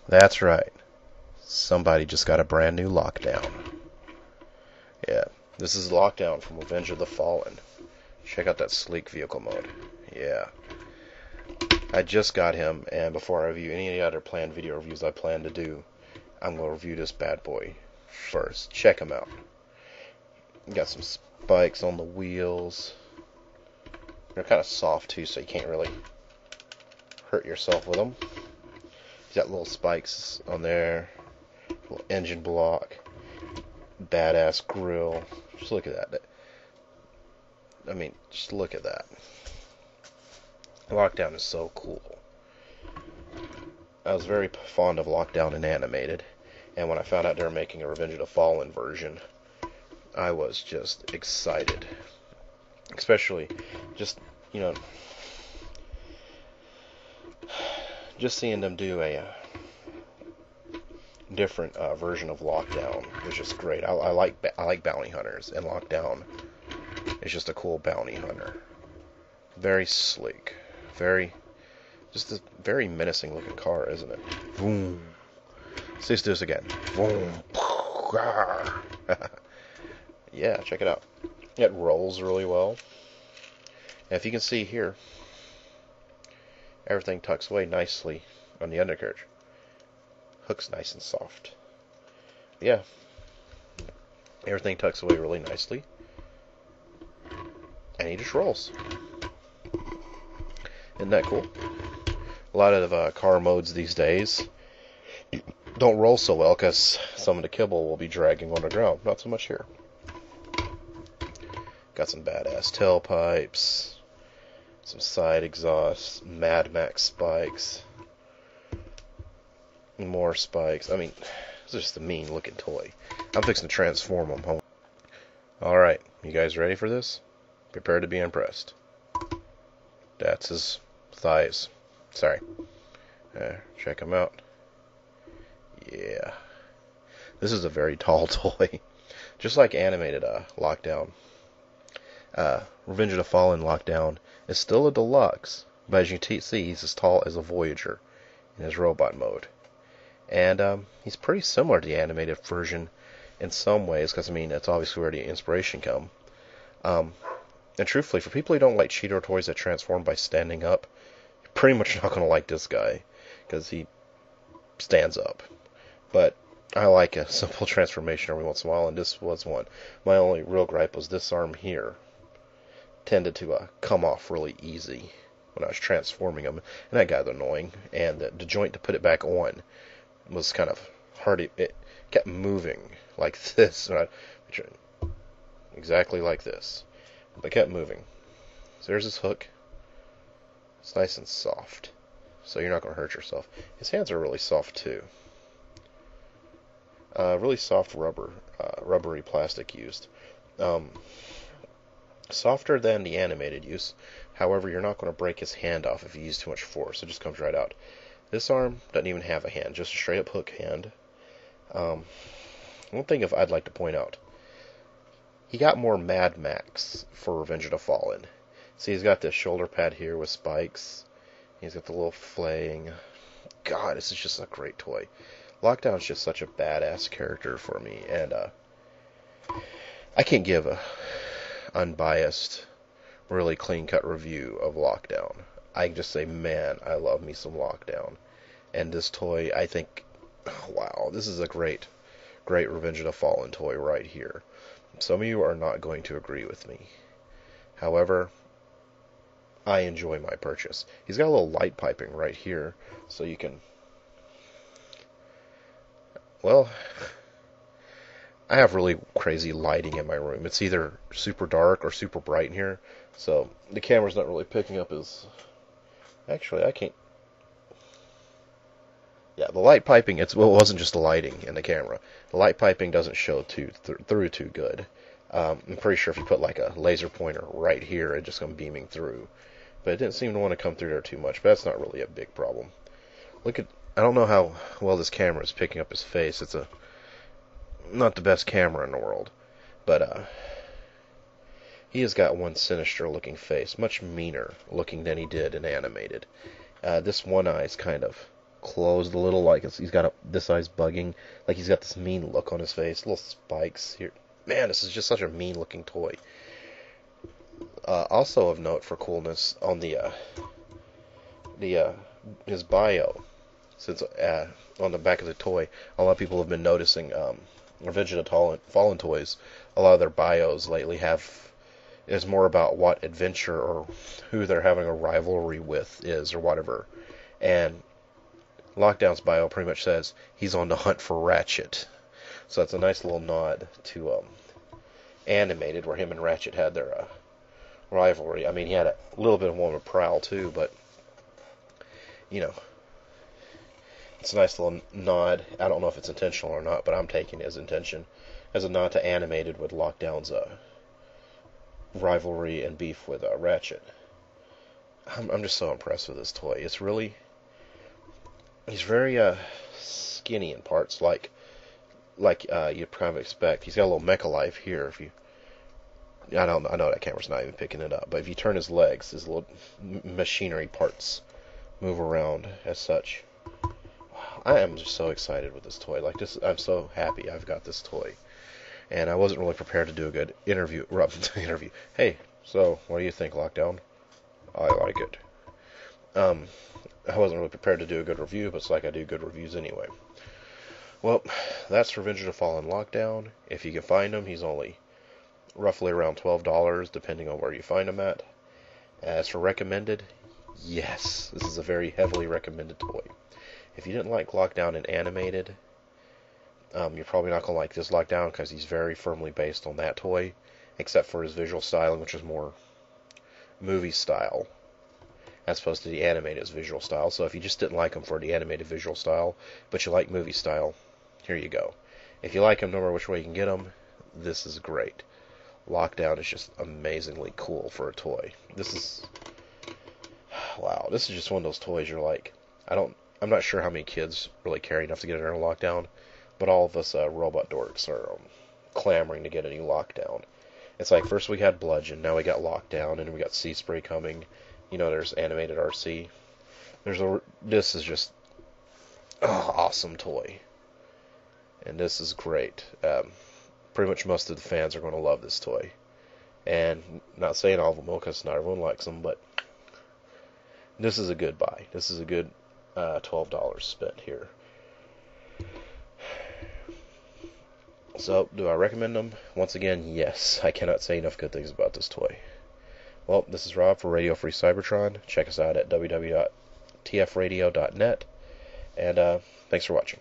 That's right. Somebody just got a brand new lockdown. Yeah, this is Lockdown from Revenge of the Fallen. Check out that sleek vehicle mode. Yeah. I just got him, and before I review any other planned video reviews I plan to do, I'm going to review this bad boy first. Check him out. Got some spikes on the wheels. They're kind of soft too, so you can't really hurt yourself with them. He's got little spikes on there. Little engine block. Badass grill. Just look at that. I mean, just look at that. Lockdown is so cool. I was very fond of Lockdown and Animated, and when I found out they were making a Revenge of the Fallen version, I was just excited. Especially, just, you know, just seeing them do a different version of Lockdown was just great. I like bounty hunters, and Lockdown is just a cool bounty hunter. Very sleek, just a very menacing looking car, isn't it? Boom. Let's do this again. Boom. Yeah, check it out. It rolls really well. And if you can see here, everything tucks away nicely on the undercarriage. Hook's nice and soft. Yeah. Everything tucks away really nicely. And he just rolls. Isn't that cool? A lot of car modes these days don't roll so well because some of the kibble will be dragging on the ground. Not so much here. Got some badass tailpipes, some side exhausts, Mad Max spikes, more spikes. I mean, it's just a mean looking toy. I'm fixing to transform them. Alright, you guys ready for this? Prepare to be impressed. That's his thighs. Sorry. Check him out. Yeah. This is a very tall toy. Just like Animated Lockdown. Revenge of the Fallen Lockdown is still a deluxe, but as you can see, he's as tall as a Voyager in his robot mode. And he's pretty similar to the animated version in some ways, because I mean, that's obviously where the inspiration come. And truthfully, for people who don't like Cheetor toys that transform by standing up, you're pretty much not going to like this guy, because he stands up. But I like a simple transformation every once in a while, and this was one. My only real gripe was this arm here tended to come off really easy when I was transforming him, and that got annoying. And the joint to put it back on was kind of hard. It kept moving like this, exactly like this. But it kept moving. So there's his hook. It's nice and soft, so you're not going to hurt yourself. His hands are really soft too. Really soft rubber, rubbery plastic used. Softer than the animated use. However, you're not going to break his hand off if you use too much force. It just comes right out. This arm doesn't even have a hand, just a straight up hook hand. One thing I'd like to point out. He got more Mad Max for Revenge of the Fallen. See, he's got this shoulder pad here with spikes. He's got the little flaying. God, this is just a great toy. Lockdown's just such a badass character for me, and I can't give a unbiased, really clean-cut review of Lockdown. I can just say, man, I love me some Lockdown. And this toy, I think, wow, this is a great Revenge of the Fallen toy right here. Some of you are not going to agree with me. However, I enjoy my purchase. He's got a little light piping right here, so you can... Well, I have really crazy lighting in my room. It's either super dark or super bright in here, so the camera's not really picking up as... Actually, I can't... Yeah, the light piping, it wasn't just the lighting in the camera. The light piping doesn't show through too good. I'm pretty sure if you put like a laser pointer right here, it's just going to be beaming through. But it didn't seem to want to come through there too much, but that's not really a big problem. Look at... I don't know how well this camera is picking up his face. It's not the best camera in the world. But he has got one sinister looking face. Much meaner looking than he did in animated. This one eye is kind of closed a little, like he's got this eye's bugging, like he's got this mean look on his face, little spikes here. Man, this is just such a mean looking toy. Also of note for coolness on his bio, since on the back of the toy, a lot of people have been noticing Revenge of the Fallen toys. A lot of their bios lately is more about what adventure or who they're having a rivalry with is or whatever. And Lockdown's bio pretty much says he's on the hunt for Ratchet. So that's a nice little nod to Animated, where him and Ratchet had their rivalry. I mean, he had a little bit of one with Prowl too, but you know, it's a nice little nod. I don't know if it's intentional or not, but I'm taking it as intention, as a nod to Animated with Lockdown's rivalry and beef with Ratchet. I'm just so impressed with this toy. It's really, he's very skinny in parts, like you'd kind of expect. He's got a little mecha life here. I know that camera's not even picking it up, but if you turn his legs, his little machinery parts move around as such. I am just so excited with this toy. Like this, I'm so happy I've got this toy. And I wasn't really prepared to do a good interview. Hey, so what do you think, Lockdown? I like it. I wasn't really prepared to do a good review, but it's like I do good reviews anyway. Well, that's Revenge of the Fallen Lockdown. If you can find him, he's only roughly around $12, depending on where you find him at. As for recommended, yes, this is a very heavily recommended toy. If you didn't like Lockdown and Animated, you're probably not going to like this Lockdown, because he's very firmly based on that toy, except for his visual styling, which is more movie style, as opposed to the Animated's visual style. So if you just didn't like him for the Animated visual style, but you like movie style, here you go. If you like him, no matter which way you can get him, this is great. Lockdown is just amazingly cool for a toy. This is, wow, this is just one of those toys you're like, I'm not sure how many kids really care enough to get another Lockdown, but all of us robot dorks are clamoring to get a new Lockdown. It's like, first we had Bludgeon, now we got Lockdown, and we got Sea Spray coming. You know, there's Animated RC. This is just awesome toy. And this is great. Pretty much most of the fans are going to love this toy. And not saying all of them will, because not everyone likes them, but this is a good buy. This is a good $12 spent here. So, do I recommend them? Once again, yes. I cannot say enough good things about this toy. Well, this is Rob for Radio Free Cybertron. Check us out at www.tfradio.net. And thanks for watching.